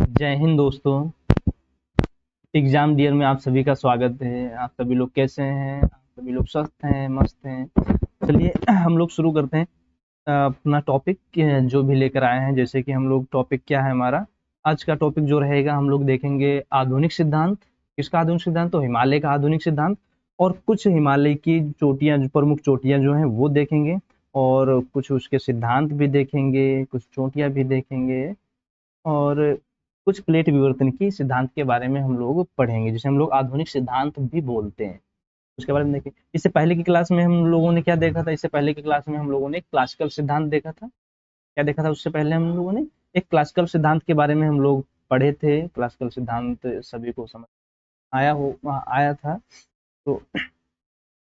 जय हिंद दोस्तों। Exam dear में आप सभी का स्वागत है। आप सभी लोग कैसे हैं? आप सभी लोग स्वस्थ हैं, मस्त हैं? चलिए हम लोग शुरू करते हैं अपना टॉपिक जो भी लेकर आए हैं। जैसे कि हम लोग टॉपिक क्या है हमारा आज का टॉपिक जो रहेगा, हम लोग देखेंगे आधुनिक सिद्धांत। किसका आधुनिक सिद्धांत? तो हिमालय का आधुनिक सिद्धांत। और कुछ हिमालय की चोटियां, जो प्रमुख चोटियां जो हैं वो देखेंगे, और कुछ उसके सिद्धांत भी देखेंगे, कुछ चोटियां भी देखेंगे, और कुछ प्लेट विवर्तन की सिद्धांत के बारे में हम लोग पढ़ेंगे, जिसे हम लोग आधुनिक सिद्धांत भी बोलते हैं। उसके बारे में देखें। इससे पहले की क्लास में हम लोगों ने क्या देखा था? इससे पहले की क्लास में हम लोगों ने क्लासिकल सिद्धांत देखा था। क्या देखा था उससे पहले हम लोगों ने? एक क्लासिकल सिद्धांत के बारे में हम लोग पढ़े थे। क्लासिकल सिद्धांत सभी को समझ आया था। तो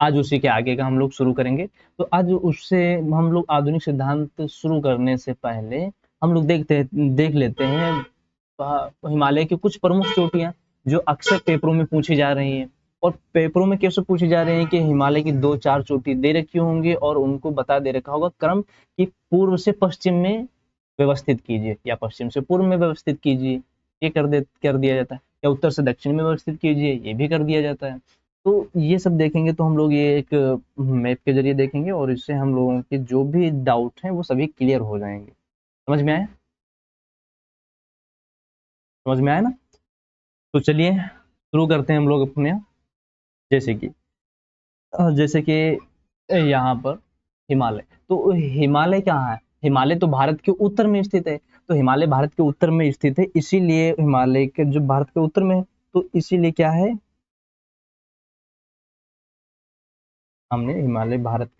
आज उसी के आगे का हम लोग शुरू करेंगे। तो आज उससे हम लोग आधुनिक सिद्धांत शुरू करने से पहले हम लोग देख लेते हैं हिमालय की कुछ प्रमुख चोटियां जो अक्सर पेपरों में पूछी जा रही हैं। और पेपरों में कैसे पूछी जा रही हैं कि हिमालय की 2-4 चोटी दे रखी होंगी और उनको बता दे रखा होगा क्रम कि पूर्व से पश्चिम में व्यवस्थित कीजिए या पश्चिम से पूर्व में व्यवस्थित कीजिए, ये कर दिया जाता है। या उत्तर से दक्षिण में व्यवस्थित कीजिए, ये भी कर दिया जाता है। तो ये सब देखेंगे। तो हम लोग ये एक मैप के जरिए देखेंगे और इससे हम लोगों के जो भी डाउट हैं वो सभी क्लियर हो जाएंगे। समझ में आया? समझ में आया ना? तो चलिए शुरू करते हैं हम लोग अपने। जैसे कि यहाँ पर हिमालय। तो हिमालय कहाँ है? हिमालय तो भारत के उत्तर में स्थित है। तो हिमालय भारत के उत्तर में स्थित है, इसीलिए हिमालय के जो भारत के उत्तर में है, तो इसीलिए क्या है, हमने हिमालय भारत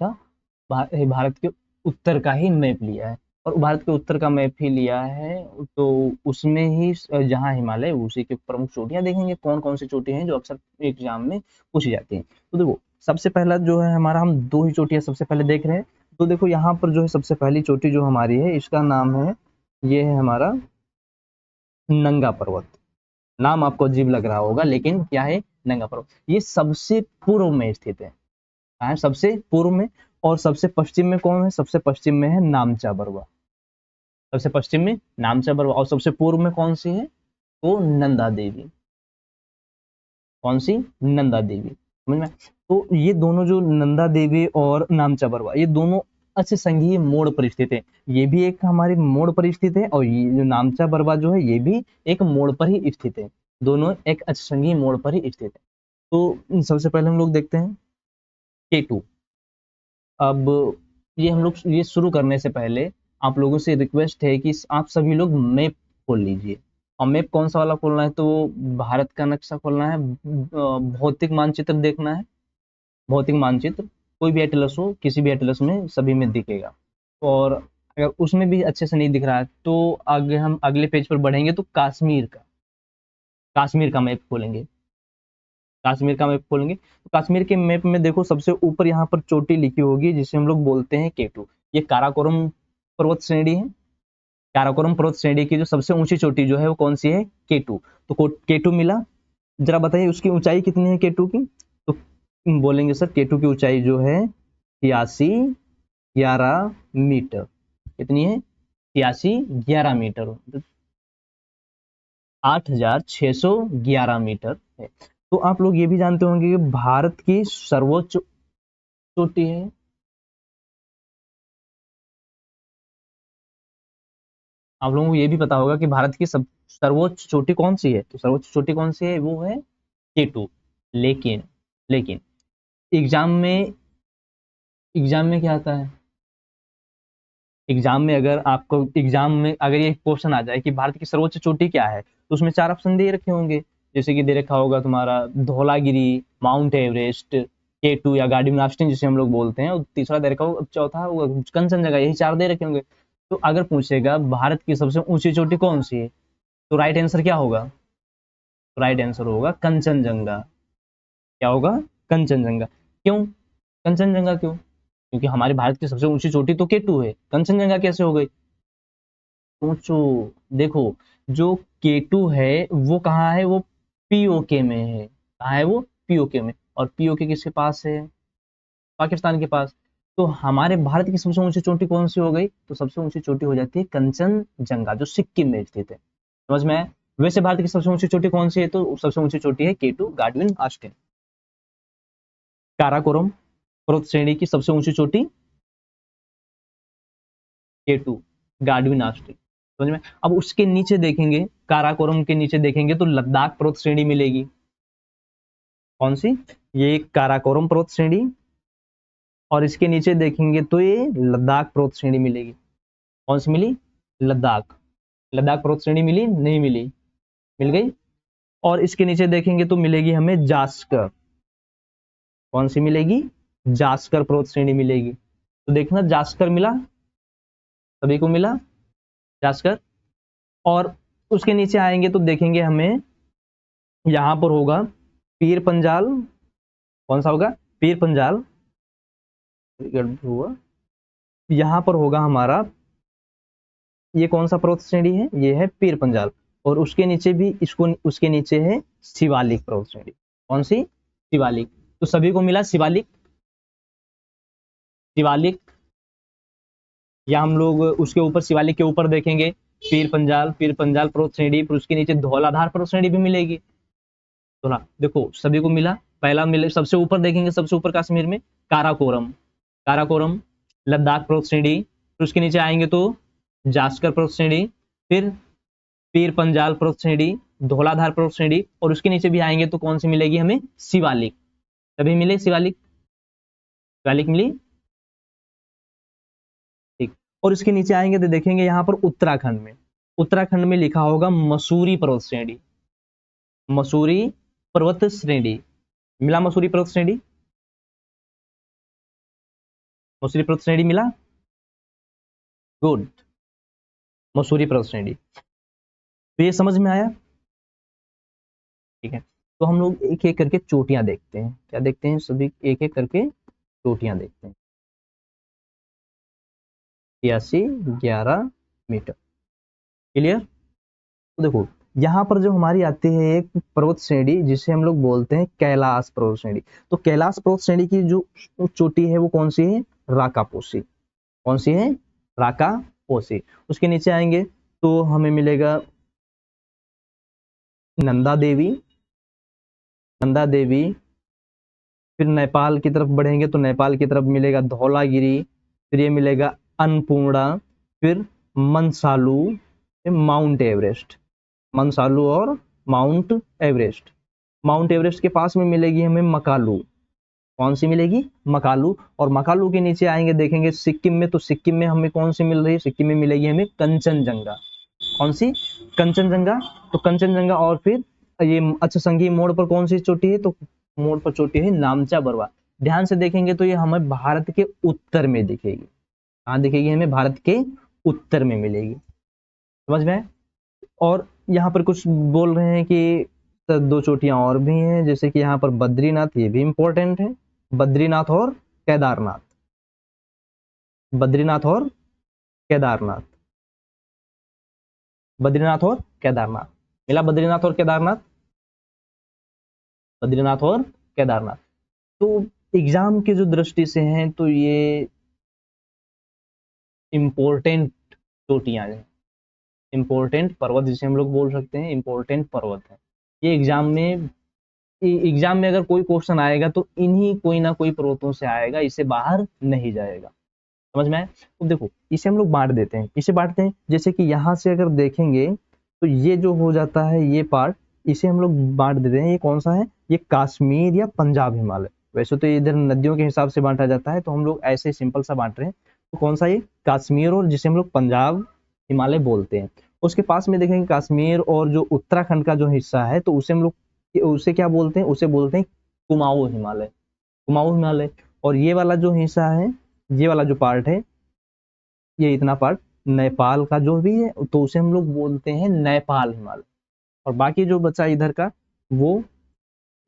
के उत्तर का ही मैप लिया है। और भारत के उत्तर का मैप ही लिया है तो उसमें ही जहाँ हिमालय, उसी के प्रमुख चोटियां देखेंगे। कौन कौन सी चोटी हैं जो अक्सर एग्जाम में पूछी जाती हैं। तो देखो, सबसे पहला जो है हमारा, हम दो ही चोटियां सबसे पहले देख रहे हैं। तो देखो यहाँ पर जो है सबसे पहली चोटी जो हमारी है, इसका नाम है, ये है हमारा नंगा पर्वत। नाम आपको अजीब लग रहा होगा, लेकिन क्या है? नंगा पर्वत। ये सबसे पूर्व में स्थित है। सबसे पूर्व में। और सबसे पश्चिम में कौन है? सबसे पश्चिम में है नामचा बरवा। सबसे पश्चिम में नामचा बरवा। और सबसे पूर्व में कौन सी है? तो नंदा देवी। कौन सी? नंदा देवी। समझ में? तो ये दोनों जो नंदा देवी और नामचा बरवा, ये दोनों अच्छे संघीय मोड़ पर स्थित है। ये भी एक हमारी मोड़ पर स्थित है, और ये जो नामचा बरवा जो है ये भी एक मोड़ पर ही स्थित है। दोनों एक अच्छे संघीय मोड़ पर ही स्थित है। तो सबसे पहले हम लोग देखते हैं K2। अब ये हम लोग ये शुरू करने से पहले आप लोगों से रिक्वेस्ट है कि आप सभी लोग मैप खोल लीजिए। और मैप कौन सा वाला खोलना है? तो भारत का नक्शा खोलना है, भौतिक मानचित्र देखना है। भौतिक मानचित्र कोई भी एटलस हो, किसी भी एटलस में सभी में दिखेगा। और अगर उसमें भी अच्छे से नहीं दिख रहा है तो आगे हम अगले पेज पर बढ़ेंगे तो कश्मीर का मैप खोलेंगे। कश्मीर का मैप खोलेंगे तो कश्मीर के मैप में देखो, सबसे ऊपर यहाँ पर चोटी लिखी होगी जिसे हम लोग बोलते हैं K2। ये काराकोरम पर्वत श्रेणी है। काराकोरम पर्वत श्रेणी की जो सबसे ऊंची चोटी जो है वो कौन सी है? K2। तो K2 मिला। जरा बताइए उसकी ऊंचाई कितनी है K2 की? तो बोलेंगे सर K2 की ऊंचाई जो है 8311 मीटर। कितनी है? 8311 मीटर, 8611 मीटर है। तो आप लोग ये भी जानते होंगे कि भारत की सर्वोच्च चोटी है। आप लोगों को ये भी पता होगा कि भारत की सब सर्वोच्च चोटी कौन सी है? तो सर्वोच्च चोटी कौन सी है? वो है K2। लेकिन लेकिन एग्जाम में एग्जाम में क्या आता है? एग्जाम में अगर ये क्वेश्चन आ जाए कि भारत की सर्वोच्च चोटी क्या है, तो उसमें 4 ऑप्शन दे रखे होंगे। जैसे कि दे रखा होगा तुम्हारा धौलागिरी, माउंट एवरेस्ट, K2 या गार्डियन राफ्टिंग जिसे हम लोग बोलते हैं, और तीसरा दे रखा होगा, चौथा वो कंचनजंगा। यही 4 दे रखे होंगे। तो अगर पूछेगा भारत की सबसे ऊंची चोटी कौन सी है, तो राइट आंसर क्या होगा? राइट आंसर होगा कंचनजंगा। क्या होगा? कंचनजंगा। क्यों कंचनजंगा? क्यों? क्योंकि हमारे भारत की सबसे ऊंची चोटी तो K2 है, कंचनजंगा कैसे हो गई? सोचो। देखो, जो K2 है वो कहाँ है? वो पीओके में है। कहाँ है वो? पीओके में। और पीओके किसके पास है? पाकिस्तान के पास। तो हमारे भारत की सबसे ऊंची चोटी कौन सी हो गई? तो सबसे ऊंची चोटी हो जाती है कंचनजंगा, जो सिक्किम में स्थित है। समझ में आया? वैसे भारत की सबसे ऊंची चोटी कौन सी है? तो सबसे ऊंची चोटी है K2 गार्डविन ऑस्टिन। काराकोरम पर्वत श्रेणी की सबसे ऊंची चोटी K2 गार्डविन ऑस्टिन, समझ में। अब उसके नीचे देखेंगे, काराकोरम के नीचे देखेंगे तो लद्दाख पर्वत श्रेणी मिलेगी। कौन सी? ये काराकोरम पर्वत श्रेणी, और इसके नीचे देखेंगे तो ये लद्दाख पर्वत श्रेणी मिलेगी। कौन सी मिली? लद्दाख। लद्दाख पर्वत श्रेणी मिली? नहीं मिली, मिल गई। और इसके नीचे देखेंगे तो मिलेगी हमें जास्कर। कौन सी मिलेगी? जास्कर पर्वत श्रेणी मिलेगी। तो देखना जास्कर मिला, सभी को मिला जास्कर। और उसके नीचे आएंगे तो देखेंगे हमें यहां पर होगा पीर पंजाल। कौन सा होगा? पीर पंजाल। हुआ यहां पर होगा हमारा, ये कौन सा पर्वत श्रेणी है? ये है पीर पंजाल। और उसके नीचे भी इसको, उसके नीचे है शिवालिक पर्वत श्रेणी। कौन सी? शिवालिक। तो सभी को मिला शिवालिक। शिवालिक, या हम लोग उसके ऊपर शिवालिक के ऊपर देखेंगे पीर पंजाल, पीर पंजाल पर्वत श्रेणी, फिर उसके नीचे धौलाधार पर्वत श्रेणी भी मिलेगी। तो ना देखो सभी को मिला। पहला मिले, सबसे ऊपर देखेंगे, सबसे ऊपर कश्मीर में काराकोरम, काराकोरम लद्दाख पर्वत श्रेणी, फिर उसके नीचे आएंगे तो जास्कर पर्वत श्रेणी, फिर पीर पंजाल पर्वत श्रेणी, धौलाधार पर्वत श्रेणी, और उसके नीचे भी आएंगे तो कौन सी मिलेगी हमें? शिवालिक। सभी मिले शिवालिक, शिवालिक मिली, ठीक। और इसके नीचे आएंगे तो देखेंगे यहाँ पर उत्तराखंड में, उत्तराखंड में लिखा होगा मसूरी पर्वत श्रेणी। मसूरी पर्वत श्रेणी मिला, मसूरी पर्वत श्रेणी, मसूरी पर्वत श्रेणी मिला, गुड, मसूरी पर्वत श्रेणी। तो ये समझ में आया, ठीक है। तो हम लोग एक एक करके चोटियां देखते हैं। क्या देखते हैं? सभी एक एक करके चोटियां देखते हैं। 8311 मीटर, क्लियर। तो देखो यहाँ पर जो हमारी आती है एक पर्वत श्रेणी जिसे हम लोग बोलते हैं कैलाश पर्वत श्रेणी। तो कैलाश पर्वत श्रेणी की जो चोटी है वो कौन सी है? राकापोसी। कौन सी है? राकापोसी। उसके नीचे आएंगे तो हमें मिलेगा नंदा देवी, नंदा देवी। फिर नेपाल की तरफ बढ़ेंगे तो नेपाल की तरफ मिलेगा धौलागिरी, फिर ये मिलेगा अन्नपूर्णा, फिर मनसालू, फिर माउंट एवरेस्ट। मनसालू और माउंट एवरेस्ट। माउंट एवरेस्ट के पास में मिलेगी हमें मकालू। कौन सी मिलेगी? मकालू। और मकालू के नीचे आएंगे देखेंगे सिक्किम में, तो सिक्किम में हमें कौन सी मिल रही है? सिक्किम में मिलेगी हमें कंचनजंगा। कौन सी? कंचनजंगा। तो कंचनजंगा। और फिर ये अच्छा संगी मोड़ पर कौन सी चोटी है? तो मोड़ पर चोटी है नामचा बरवा। ध्यान से देखेंगे तो ये हमें भारत के उत्तर में दिखेगी। कहाँ दिखेगी? हमें भारत के उत्तर में मिलेगी, समझ में। और यहाँ पर कुछ बोल रहे हैं कि दो चोटियां और भी हैं, जैसे कि यहाँ पर बद्रीनाथ, ये भी इंपॉर्टेंट है। बद्रीनाथ और केदारनाथ, बद्रीनाथ और केदारनाथ, बद्रीनाथ और केदारनाथ मिला। बद्रीनाथ और केदारनाथ, बद्रीनाथ और केदारनाथ। तो एग्जाम की जो दृष्टि से हैं तो ये इंपॉर्टेंट चोटियां हैं, इंपॉर्टेंट पर्वत जिसे हम लोग बोल सकते हैं, इंपॉर्टेंट पर्वत है ये। एग्जाम में अगर कोई क्वेश्चन आएगा तो इन्हीं कोई ना कोई पर्वतों से आएगा, इससे बाहर नहीं जाएगा, समझ में आए। तो देखो इसे हम लोग बांट देते हैं, इसे बांटते हैं। जैसे कि यहाँ से अगर देखेंगे तो ये जो हो जाता है ये पार्ट, इसे हम लोग बांट देते हैं। ये कौन सा है? ये कश्मीर या पंजाब हिमालय। वैसे तो इधर नदियों के हिसाब से बांटा जाता है, तो हम लोग ऐसे सिंपल सा बांट रहे हैं। तो कौन सा? ये कश्मीर, और जिसे हम लोग पंजाब हिमालय बोलते हैं। उसके पास में देखेंगे कश्मीर और जो उत्तराखंड का जो हिस्सा है तो उसे हम लोग, उसे क्या बोलते हैं? उसे बोलते हैं कुमाऊं हिमालय, कुमाऊं हिमालय। और ये वाला जो हिस्सा है, ये वाला जो पार्ट है, ये इतना पार्ट नेपाल का जो भी है तो उसे हम लोग बोलते हैं नेपाल हिमालय। और बाकी जो बचा इधर का, वो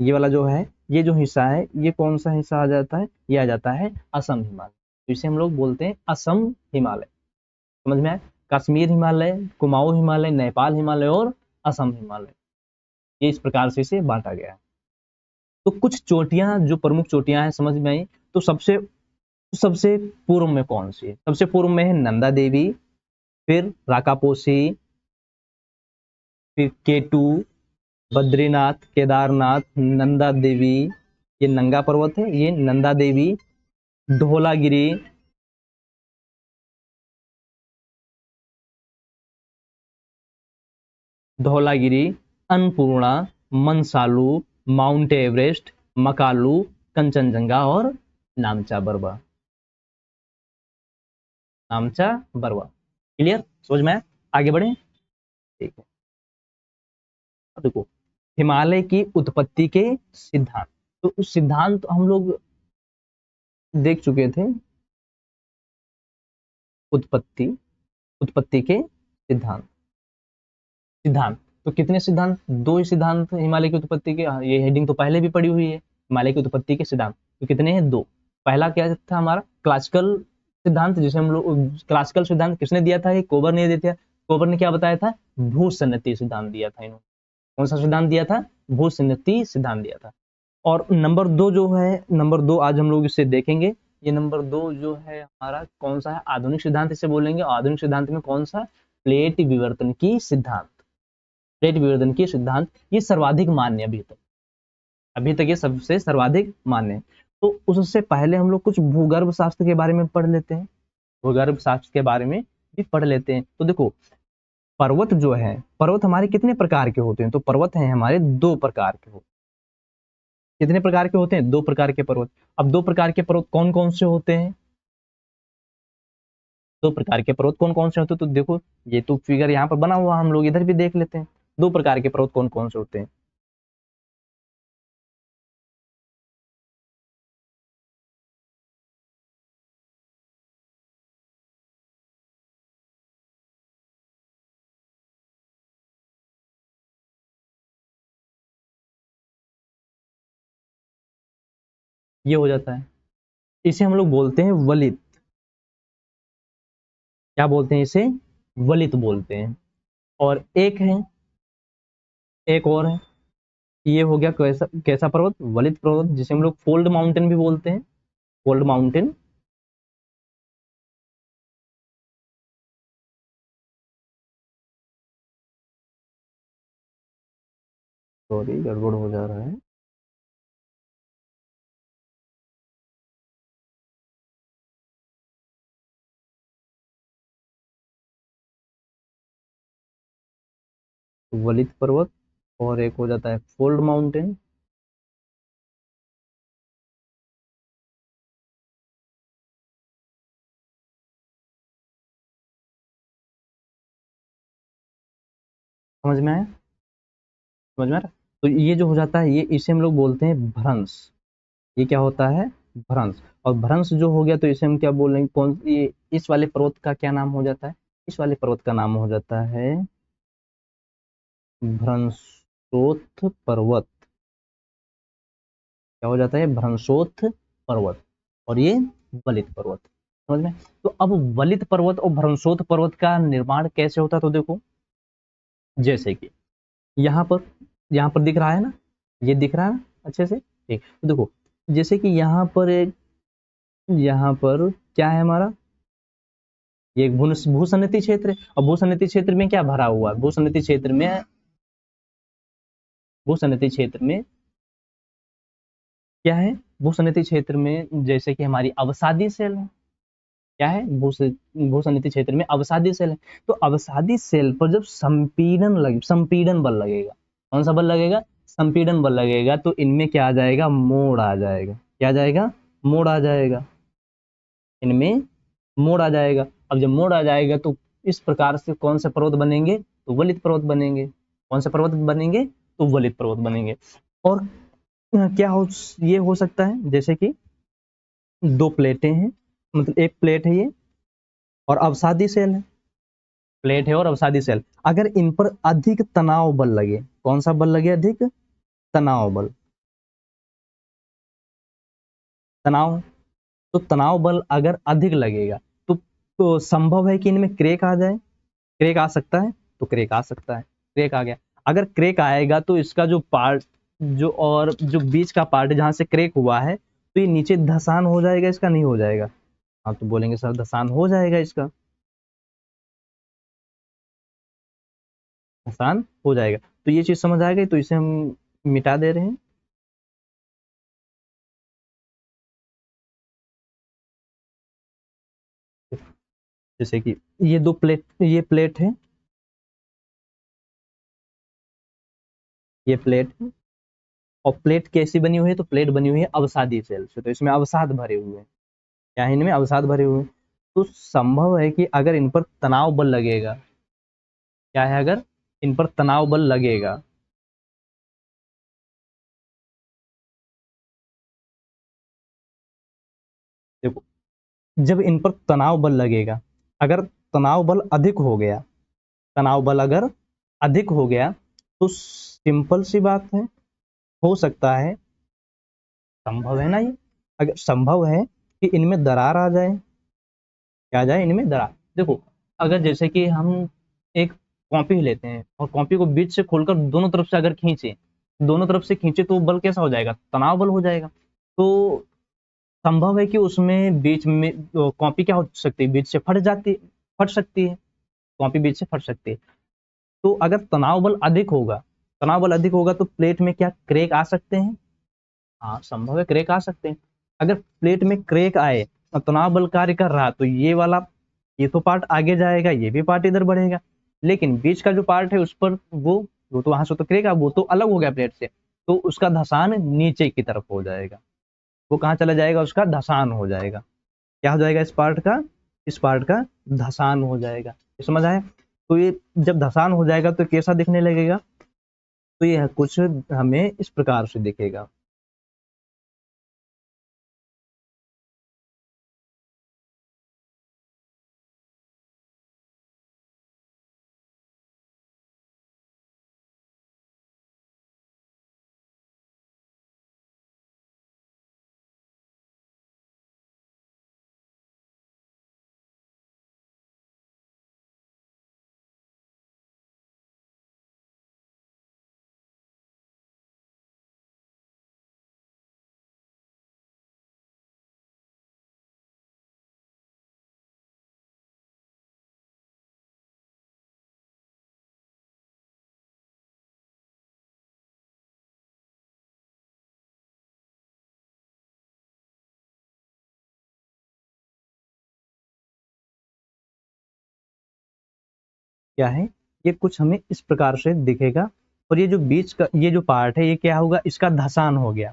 ये वाला जो है, ये जो हिस्सा है, ये कौन सा हिस्सा आ जाता है? ये आ जाता है असम हिमालय। तो इसे हम लोग बोलते हैं असम हिमालय, समझ में आए। कश्मीर हिमालय, कुमाऊं हिमालय, नेपाल हिमालय और असम हिमालय, ये इस प्रकार से इसे बांटा गया है। तो कुछ चोटियां जो प्रमुख चोटियां हैं समझ में आई। तो सबसे सबसे पूर्व में कौन सी है? सबसे पूर्व में है नंदा देवी, फिर राकापोसी, फिर K2, बद्रीनाथ, केदारनाथ, नंदा देवी, ये नंगा पर्वत है, ये नंदा देवी, धौलागिरी, धौलागिरी, अन्नपूर्णा, मनसालू, माउंट एवरेस्ट, मकालू, कंचनजंगा और नामचा बरवा। नामचा बरवा। क्लियर, समझ में आया? आगे बढ़े। ठीक है, अब देखो हिमालय की उत्पत्ति के सिद्धांत। तो उस सिद्धांत हम लोग देख चुके थे। उत्पत्ति, उत्पत्ति के सिद्धांत। सिद्धांत तो कितने सिद्धांत? दो ही सिद्धांत हिमालय की उत्पत्ति के। ये हेडिंग तो पहले भी पड़ी हुई है, हिमालय की उत्पत्ति के सिद्धांत। तो कितने हैं? दो। पहला क्या था हमारा? क्लासिकल सिद्धांत, जिसे हम लोग क्लासिकल सिद्धांत किसने दिया था? ये कोबर ने दिया था। कोबर ने क्या बताया था? भूसन्नति सिद्धांत दिया था इन्होंने। कौन सा सिद्धांत दिया था? भूसन्नति सिद्धांत दिया था। और नंबर दो जो है, नंबर दो आज हम लोग इसे देखेंगे। ये नंबर दो जो है हमारा कौन सा है? आधुनिक सिद्धांत इसे बोलेंगे। आधुनिक सिद्धांत में कौन सा? प्लेट विवर्तन की सिद्धांत। प्लेट विवर्तन की सिद्धांत ये सर्वाधिक मान्य अभी तक। अभी तक ये सबसे सर्वाधिक मान्य है। तो उससे पहले हम लोग कुछ भूगर्भ शास्त्र के बारे में पढ़ लेते हैं। भूगर्भ शास्त्र के बारे में भी पढ़ लेते हैं। तो देखो पर्वत जो है, पर्वत हमारे कितने प्रकार के होते हैं? तो पर्वत हैं हमारे दो प्रकार के होते हैं। कितने प्रकार के होते हैं? दो प्रकार के पर्वत। अब दो प्रकार के पर्वत कौन कौन से होते हैं? दो प्रकार के पर्वत कौन कौन से होते हैं? तो देखो ये तो फिगर यहाँ पर बना हुआ, हम लोग इधर भी देख लेते हैं। दो प्रकार के पर्वत कौन कौन से होते हैं? ये हो जाता है, इसे हम लोग बोलते हैं वलित। क्या बोलते हैं इसे? वलित बोलते हैं। और एक है, एक और है, ये हो गया कैसा कैसा पर्वत? वलित पर्वत, जिसे हम लोग फोल्ड माउंटेन भी बोलते हैं। Fold mountain. सॉरी गड़बड़ हो जा रहा है। वलित पर्वत और एक हो जाता है फोल्ड माउंटेन। समझ में आया? समझ में आ रहा? तो ये जो हो जाता है, ये इसे हम लोग बोलते हैं भ्रंश। ये क्या होता है? भ्रंश। और भ्रंश जो हो गया तो इसे हम क्या बोलेंगे? कौन ये इस वाले पर्वत का क्या नाम हो जाता है? इस वाले पर्वत का नाम हो जाता है भ्रंशोत्थ पर्वत। क्या हो जाता है? भ्रंशोत्थ पर्वत। और ये वलित पर्वत। समझ में? तो अब वलित पर्वत और भ्रंशोत्थ पर्वत का निर्माण कैसे होता है? तो देखो जैसे कि यहाँ पर, यहाँ पर दिख रहा है ना, ये दिख रहा है अच्छे से। ठीक, तो देखो जैसे कि यहाँ पर एक, यहाँ पर क्या है हमारा? ये एक भूसन्नति क्षेत्र है। और भूसन्नति क्षेत्र में क्या भरा हुआ है? भूसन्नति क्षेत्र में, भूसन्नति क्षेत्र में क्या है? भूसन्नति क्षेत्र में जैसे कि हमारी अवसादी सेल है। क्या है? भूसन्नति क्षेत्र में अवसादी सेल है। तो अवसादी सेल पर जब संपीड़न बल लगेगा, कौन सा बल लगेगा? संपीड़न बल लगेगा, तो इनमें क्या आ जाएगा? मोड़ आ जाएगा। क्या आ जाएगा? मोड़ आ जाएगा। इनमें मोड़ आ जाएगा। अब जब मोड़ आ जाएगा तो इस प्रकार से कौन से पर्वत बनेंगे? तो वलित पर्वत बनेंगे। कौन से पर्वत बनेंगे? तो वलित पर्वत बनेंगे। और क्या हो, ये हो सकता है जैसे कि दो प्लेटें हैं, मतलब एक प्लेट है ये और अवसादी सेल है। प्लेट है और अवसादी सेल, अगर इन पर अधिक तनाव बल लगे, कौन सा बल लगे? अधिक तनाव बल। तनाव, तो तनाव बल अगर अधिक लगेगा तो संभव है कि इनमें क्रेक आ जाए। क्रेक आ सकता है, तो क्रेक आ सकता है। क्रेक आ गया। अगर क्रेक आएगा तो इसका जो पार्ट, जो और जो बीच का पार्ट जहां से क्रेक हुआ है, तो ये नीचे धसान हो जाएगा, इसका नहीं हो जाएगा? हाँ तो बोलेंगे सर धसान हो जाएगा इसका। आसान हो जाएगा। तो ये चीज समझ आ गई, तो इसे हम मिटा दे रहे हैं। जैसे कि ये प्लेट है, ये प्लेट है, और प्लेट कैसी बनी हुई है, तो प्लेट बनी हुई है अवसादी सेल से, तो इसमें अवसाद भरे हुए हैं। क्या है, इनमें अवसाद भरे हुए हैं। तो संभव है कि अगर इन पर तनाव बल लगेगा, क्या है, अगर इन पर तनाव बल लगेगा, देखो, जब इन पर तनाव बल लगेगा, अगर तनाव बल अधिक हो गया, तनाव बल अगर अधिक हो गया, तो सिंपल सी बात है, हो सकता है, संभव है ना ये, अगर संभव है कि इनमें दरार आ जाए, क्या आ जाए, इनमें दरार। देखो, अगर जैसे कि हम एक कॉपी लेते हैं और कॉपी को बीच से खोलकर दोनों तरफ से अगर खींचे, दोनों तरफ से खींचे, तो बल कैसा हो जाएगा, तनाव बल हो जाएगा। तो संभव है कि उसमें बीच में कॉपी क्या हो सकती है, बीच से फट सकती है, कॉपी बीच से फट सकती है। तो अगर तनाव बल अधिक होगा, तनाव बल अधिक होगा, तो प्लेट में क्या क्रैक आ सकते हैं, हाँ संभव है, क्रैक आ सकते हैं। अगर प्लेट में क्रैक आए और तनाव बल कार्य कर रहा, तो ये वाला, ये तो पार्ट आगे जाएगा, ये भी पार्ट इधर बढ़ेगा, लेकिन बीच का जो पार्ट है उस पर वो तो वहां से तो क्रैक, वो तो अलग हो गया प्लेट से, तो उसका धसान नीचे की तरफ हो जाएगा। वो कहाँ चला जाएगा, उसका धसान हो जाएगा। क्या हो जाएगा, इस पार्ट का धसान हो जाएगा। ये समझ आया। तो ये जब धसान हो जाएगा तो कैसा दिखने लगेगा, तो ये कुछ हमें इस प्रकार से दिखेगा। क्या है, ये कुछ हमें इस प्रकार से दिखेगा। और ये जो बीच का ये जो पार्ट है, ये क्या होगा, इसका धसान हो गया।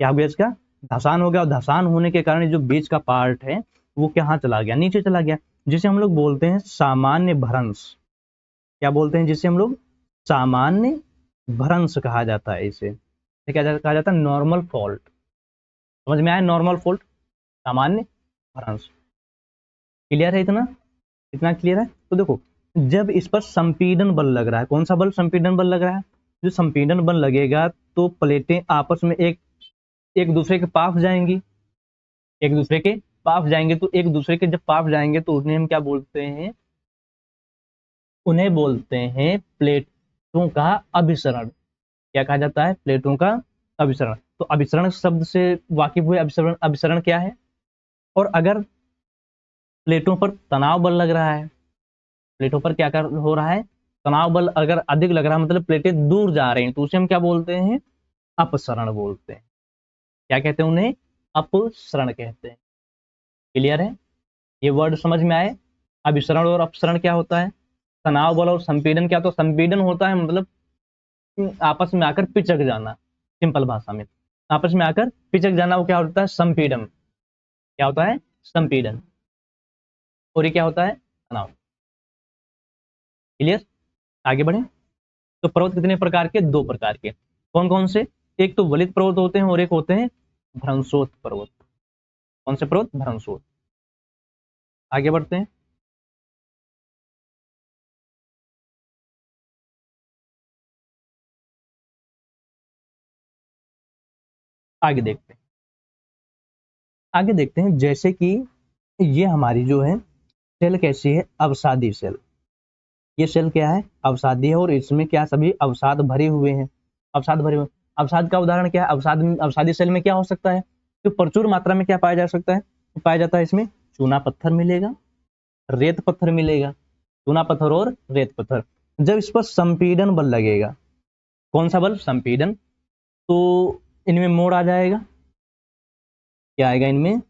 क्या हो गया, इसका धसान हो गया, और धसान होने के कारण जो बीच का पार्ट है वो कहाँ चला गया, नीचे चला गया, जिसे हम लोग बोलते हैं सामान्य भ्रंश। क्या बोलते हैं, जिसे हम लोग सामान्य भ्रंश कहा जाता है। इसे क्या कहा जाता है, नॉर्मल फॉल्ट। समझ में आया, नॉर्मल फॉल्ट, सामान्य भ्रंश। क्लियर है इतना, इतना क्लियर है। तो देखो, जब इस पर संपीड़न बल लग रहा है, कौन सा बल, संपीड़न बल लग रहा है, जो संपीड़न बल लगेगा, तो प्लेटें आपस में एक एक दूसरे के पास जाएंगी, एक दूसरे के पास जाएंगे, तो एक दूसरे के जब पास जाएंगे तो उन्हें हम क्या बोलते हैं, उन्हें बोलते हैं प्लेटों का अभिसरण। क्या कहा जाता है, प्लेटों का अभिसरण। तो अभिसरण शब्द से वाकिफ हुए, अभिसरण, अभिसरण क्या है। और अगर प्लेटों पर तनाव बल लग रहा है, प्लेटों पर क्या कर हो रहा है, तनाव बल अगर अधिक लग रहा है, मतलब प्लेटें दूर जा रही हैं, तो उसे हम क्या बोलते हैं, अपसरण बोलते हैं। क्या कहते हैं उन्हें, अपसरण कहते हैं। क्लियर है, ये वर्ड समझ में आए। अभिसरण और अपसरण क्या होता है, तनाव बल और संपीड़न। क्या, तो संपीड़न होता है मतलब आपस में आकर पिचक जाना, सिंपल भाषा में आपस में आकर पिचक जाना, वो क्या होता है, संपीड़न। क्या होता है, संपीड़न। और ये क्या होता है, तनाव। क्लियर, आगे बढ़े। तो पर्वत कितने प्रकार के, दो प्रकार के। कौन कौन से, एक तो वलित पर्वत होते हैं और एक होते हैं भ्रंशोत पर्वत। कौन से पर्वत, भ्रंशोत। आगे बढ़ते हैं, आगे देखते हैं, आगे देखते हैं। जैसे कि ये हमारी जो है सेल कैसी है, अवसादी सेल। ये सेल क्या है, अवसादी है, और इसमें क्या, सभी अवसाद भरे हुए हैं, अवसाद भरे हुए। अवसाद का उदाहरण क्या है, अवसादी सेल में क्या हो सकता है, तो प्रचुर मात्रा में क्या पाया जा सकता है, पाया जाता है इसमें चूना पत्थर मिलेगा, रेत पत्थर मिलेगा, चूना पत्थर और रेत पत्थर। जब इस पर संपीड़न बल लगेगा। कौन सा बल? संपीड़न। तो इनमें मोड़ आ जाएगा। क्या आएगा? इनमें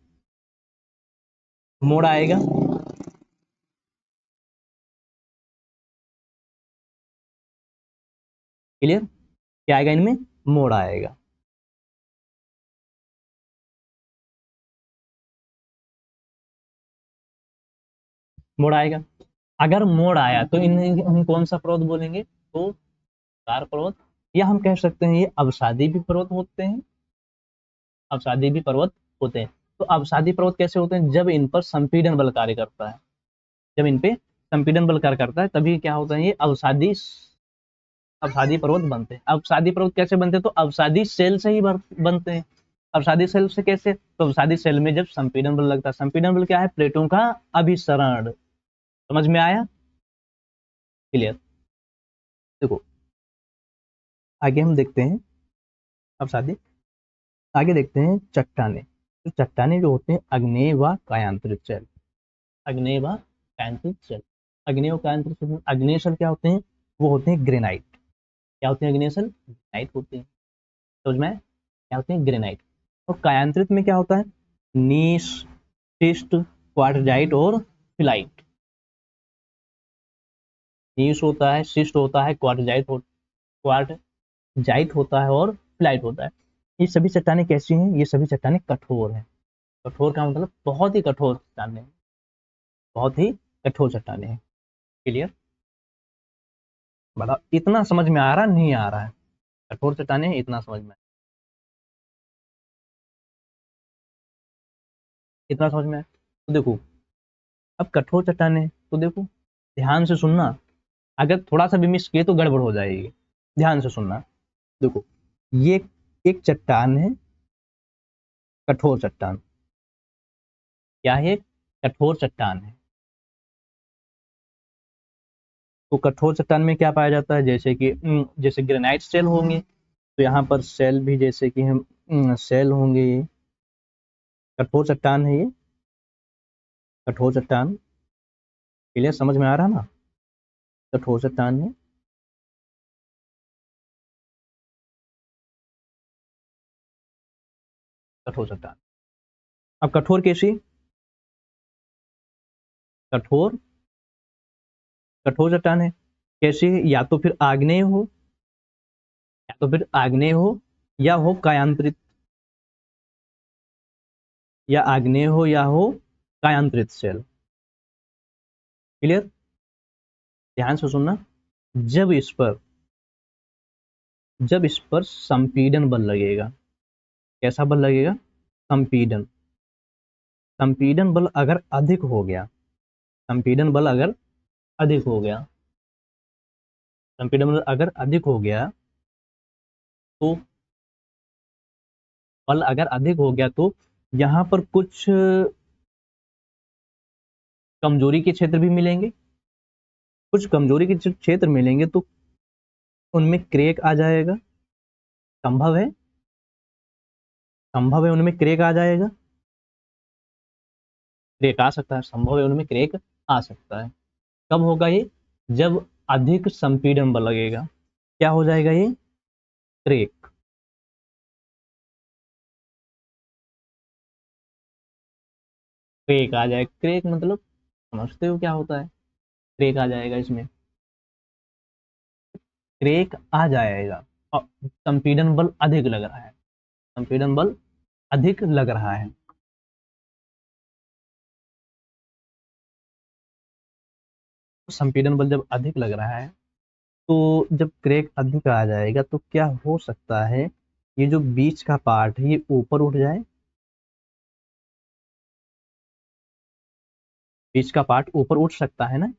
मोड़ आएगा। क्लियर? क्या आएगा? इनमें मोड़ आएगा। मोड़ आएगा। अगर मोड़ आया तो इन्हें हम कौन सा पर्वत बोलेंगे? तो तार पर्वत, या हम कह सकते हैं ये अवसादी भी पर्वत होते हैं। अवसादी भी पर्वत होते हैं। तो अवसादी पर्वत कैसे होते हैं? जब इन पर संपीड़न बल कार्य करता है। जब इन पे संपीड़न बल कार्य करता है तभी क्या होता है? ये अवसादी पर्वत बनते हैं। अवसादी पर्वत कैसे बनते हैं? तो अवसादी सेल से ही बनते हैं। अवसादी सेल से कैसे? तो अवसादी सेल में जब संपीड़न बल लगता है। संपीड़न बल क्या है? प्लेटों का अभिसरण। समझ में आया? क्लियर? देखो आगे हम देखते हैं अवसादी। आगे देखते हैं चट्टाने। तो चट्टाने जो होते हैं अग्नेय व कायांतरित सेल। अग्नेय व कायांतरित सेल। अग्नेय व कायांतरित सेल। अग्नेय सेल क्या होते हैं? वो होते हैं ग्रेनाइट। क्या होते हैं अग्नेय सेल? ग्रेनाइट होते हैं। समझ में? क्या होते हैं? ग्रेनाइट। और कायांतरित में क्या होता है? नीस, शिस्ट, क्वार्टजाइट और फिलाइट। नीस होता है, शिस्ट होता है, क्वार्टजाइट होता है और फिलाइट होता है। ये सभी चट्टानें कैसी हैं? ये सभी चट्टानें कठोर हैं। कठोर का मतलब बहुत ही कठोर चट्टानें, बहुत ही कठोर चट्टानें हैं। क्लियर? मतलब इतना समझ में आ रहा नहीं आ रहा है? कठोर चट्टानें इतना समझ में, इतना समझ में आया? तो देखो, अब कठोर चट्टानें तो देखो, ध्यान से सुनना। अगर थोड़ा सा भी मिस किए तो गड़बड़ हो जाएगी। ध्यान से सुनना। देखो, ये एक चट्टान है, कठोर चट्टान। क्या है? कठोर चट्टान है। तो कठोर चट्टान में क्या पाया जाता है? जैसे कि जैसे ग्रेनाइट सेल होंगे, तो यहाँ पर सेल भी जैसे कि हम सेल होंगे। ये कठोर चट्टान है। ये कठोर चट्टान। क्लियर? समझ में आ रहा ना? कठोर चट्टान है। कठोर चट्टान। अब कठोर कैसी? कठोर, कठोर चट्टान है कैसी है? या तो फिर आग्नेय हो, या तो फिर आग्नेय हो, या हो कायांतरित, या आग्नेय हो या हो कायांतरित सेल। क्लियर? ध्यान से सुनना। जब इस पर जब इस पर संपीड़न बल लगेगा। कैसा बल लगेगा? संपीड़न। संपीड़न बल अगर अधिक हो गया, संपीड़न बल अगर अधिक हो गया, संपीड़न बल अगर अधिक हो गया, तो बल अगर अधिक हो गया तो यहाँ पर कुछ कमजोरी के क्षेत्र भी मिलेंगे। कुछ कमजोरी के क्षेत्र मिलेंगे तो उनमें क्रैक आ जाएगा। संभव है, संभव है उनमें क्रैक आ जाएगा। क्रैक आ सकता है, संभव है उनमें क्रैक आ सकता है। कब होगा ये? जब अधिक संपीड़न बल लगेगा। क्या हो जाएगा ये? क्रैक। क्रैक आ जाएगा। क्रैक मतलब समझते हो क्या होता है? क्रैक आ जाएगा इसमें। क्रैक आ जाएगा और संपीड़न बल अधिक लग रहा है। संपीड़न बल अधिक लग रहा है। संपीड़न बल जब अधिक लग रहा है तो जब क्रैक अधिक आ जाएगा तो क्या हो सकता है? ये जो बीच का पार्ट है ये ऊपर उठ जाए। बीच का पार्ट ऊपर उठ सकता है ना?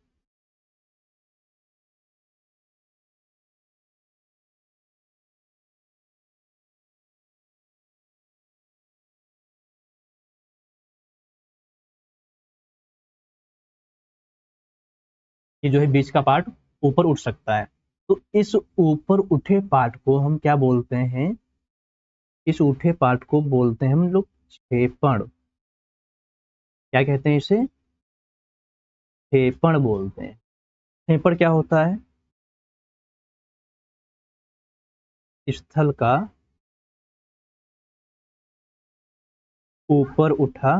ये जो है बीच का पार्ट ऊपर उठ सकता है। तो इस ऊपर उठे पार्ट को हम क्या बोलते हैं? इस उठे पार्ट को बोलते हैं हम लोग क्षेपण। क्या कहते हैं इसे? क्षेपण बोलते हैं। क्षेपण क्या होता है? स्थल का ऊपर उठा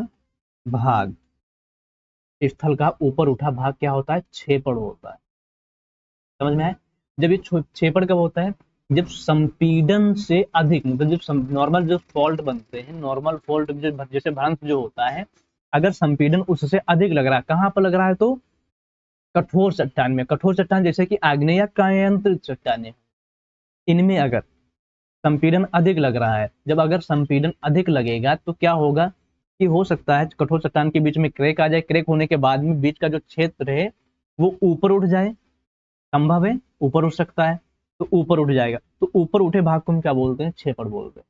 भाग। स्थल का ऊपर उठा भाग क्या होता है? क्षेपण होता है। समझ में आया? जब ये क्षेपण कब होता है? जब संपीड़न से अधिक, मतलब जब नॉर्मल जो फॉल्ट बनते हैं, नॉर्मल फॉल्ट जो जैसे भ्रंश जो होता है, अगर संपीड़न उससे अधिक लग रहा है, कहाँ पर लग रहा है? तो कठोर चट्टान में। कठोर चट्टान जैसे कि आग्नेय कायांत्रित चट्टानें, इनमें अगर संपीड़न अधिक लग रहा है, जब अगर संपीड़न अधिक लगेगा तो क्या होगा कि हो सकता है कठोर चट्टान के बीच में क्रैक आ जाए। क्रैक होने के बाद में बीच का जो क्षेत्र है वो ऊपर उठ जाए, संभव है ऊपर उठ सकता है, तो ऊपर उठ जाएगा। तो ऊपर उठे भाग को हम क्या बोलते हैं? क्षेपण बोलते हैं।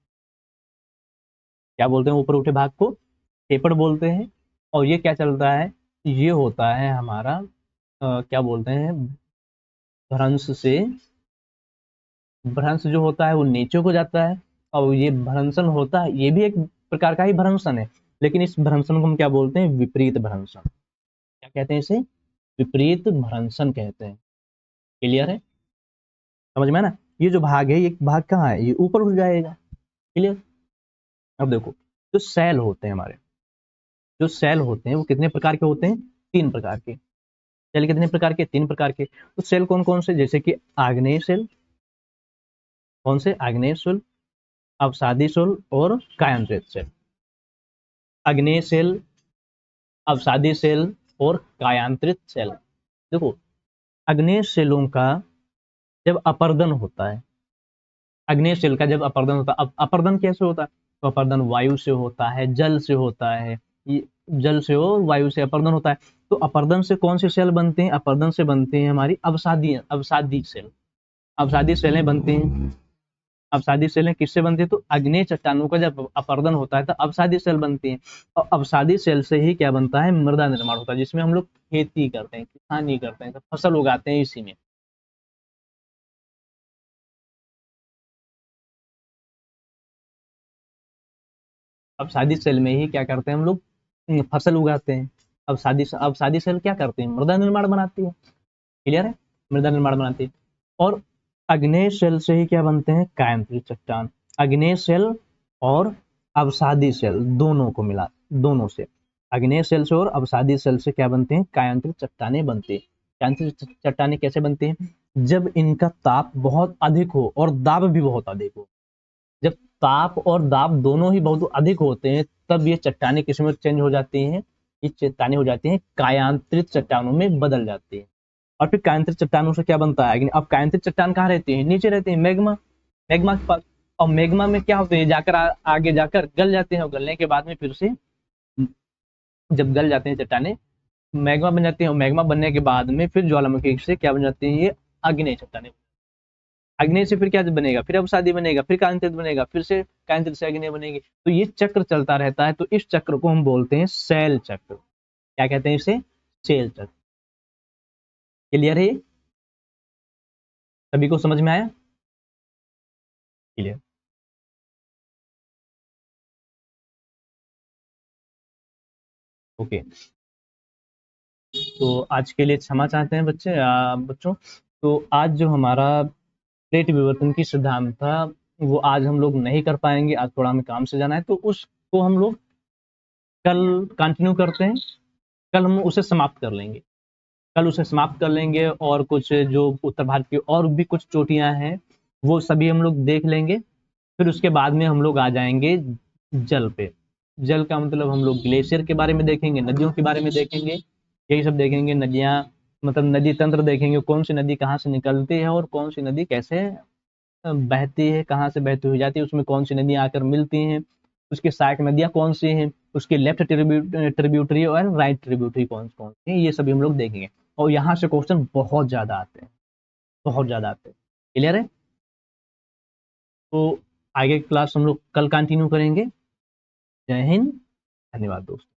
क्या बोलते हैं? ऊपर उठे भाग को क्षेपण बोलते हैं। और ये क्या चलता है? ये होता है हमारा क्या बोलते हैं, भ्रंश से। भ्रंश जो होता है वो नीचे को जाता है, और ये भ्रंशन होता है, ये भी एक प्रकार का ही भ्रंशन है, लेकिन इस भ्रंशन को हम क्या बोलते हैं? विपरीत भ्रंशन। क्या कहते हैं इसे? विपरीत भ्रंशन कहते हैं। क्लियर है? समझ में है ना? ये जो भाग है, ये भाग कहाँ है? ये ऊपर उठ जाएगा। क्लियर? अब देखो, जो सेल होते हैं हमारे, जो सेल होते हैं वो कितने प्रकार के होते हैं? 3 प्रकार के। सेल कितने प्रकार के? 3 प्रकार के। तो सेल कौन कौन से? जैसे कि आग्नेय सेल। कौन से? आग्नेय सेल, अवसादी सेल और कायांत्रित सेल। आग्नेय सेल, अवसादी सेल और कायांत्रित सेल। देखो, आग्नेय सेलों का जब अपर्दन होता है, आग्नेय सेल का जब अपर्दन होता है, अब अपर्दन कैसे होता है? तो अपर्दन वायु से होता है, जल से होता है, जल से और वायु से अपर्दन होता है। तो अपर्दन से कौन से सेल बनते हैं? अपर्दन से बनते हैं हमारी अवसादी सेल। अवसादी सेलें बनती हैं। अवसादी सेलें किससे बनती है? तो आग्नेय चट्टानों का जब अपर्दन होता है तो अवसादी सेल बनती है, और अवसादी सेल से ही क्या बनता है? मृदा निर्माण होता है, जिसमें हम लोग खेती करते हैं, किसानी करते हैं, तो फसल उगाते हैं इसी में। अवसादी सेल में ही क्या करते हैं हम लोग? फसल उगाते हैं। अवसादी सेल क्या करते हैं? मृदा निर्माण बनाती है। क्लियर है? मृदा निर्माण बनाती है। और आग्नेय सेल से ही क्या बनते हैं? कायांत्रित चट्टान। आग्नेय सेल और अवसादी सेल दोनों को मिला, दोनों से, आग्नेय सेल से और अवसादी सेल से क्या बनते हैं? कायांत्रित चट्टाने बनते हैं। कायांत्रित चट्टाने कैसे बनते हैं? जब इनका ताप बहुत अधिक हो और दाब भी बहुत अधिक हो। जब ताप और दाब दोनों ही बहुत अधिक होते हैं, तब ये चट्टाने किस में चेंज हो जाती हैं? ये चट्टाने हो जाती हैं कायांत्रित चट्टानों में बदल जाती हैं। और फिर कायांत्रित चट्टानों से क्या बनता है? अब कायांत्रित चट्टान कहाँ रहती है? नीचे रहती है, मैग्मा, मैग्मा के पास। और मैग्मा में क्या होते हैं? जाकर आगे जाकर गल जाते हैं, और गलने के बाद में फिर से, जब गल जाते हैं चट्टाने, मैग्मा बन जाती है, और मैग्मा बनने के बाद में फिर ज्वालामुखी से क्या बन जाती है? ये अग्नि चट्टाने। अग्नि से फिर क्या बनेगा? फिर अवसादी बनेगा, फिर कांतित बनेगा, फिर से कांतित से अग्नि बनेगी। तो ये चक्र चलता रहता है। तो इस चक्र को हम बोलते हैं सेल चक्र। क्या कहते हैं इसे? सेल चक्र। क्लियर है? सभी को समझ में आया? क्लियर। ओके। तो आज के लिए क्षमा चाहते हैं बच्चों। तो आज जो हमारा प्लेट विवर्तन की सिद्धांत था, वो आज हम लोग नहीं कर पाएंगे। आज थोड़ा हमें काम से जाना है, तो उसको हम लोग कल कंटिन्यू करते हैं। कल हम उसे समाप्त कर लेंगे। कल उसे समाप्त कर लेंगे, और कुछ जो उत्तर भारत की और भी कुछ चोटियां हैं वो सभी हम लोग देख लेंगे। फिर उसके बाद में हम लोग आ जाएंगे जल पे। जल का मतलब हम लोग ग्लेशियर के बारे में देखेंगे, नदियों के बारे में देखेंगे, यही सब देखेंगे। नदियां, मतलब नदी तंत्र देखेंगे, कौन सी नदी कहाँ से निकलती है और कौन सी नदी कैसे बहती है, कहाँ से बहती हुई जाती है, उसमें कौन सी नदियां आकर मिलती हैं, उसकी सहायक नदियां कौन सी हैं, उसके लेफ्ट ट्रिब्यूटरी और राइट ट्रिब्यूटरी कौन कौन सी हैं, ये सभी हम लोग देखेंगे। और यहाँ से क्वेश्चन बहुत ज्यादा आते हैं, बहुत ज्यादा आते हैं। क्लियर है? तो आगे क्लास हम लोग कल कंटिन्यू करेंगे। जय हिंद, धन्यवाद दोस्तों।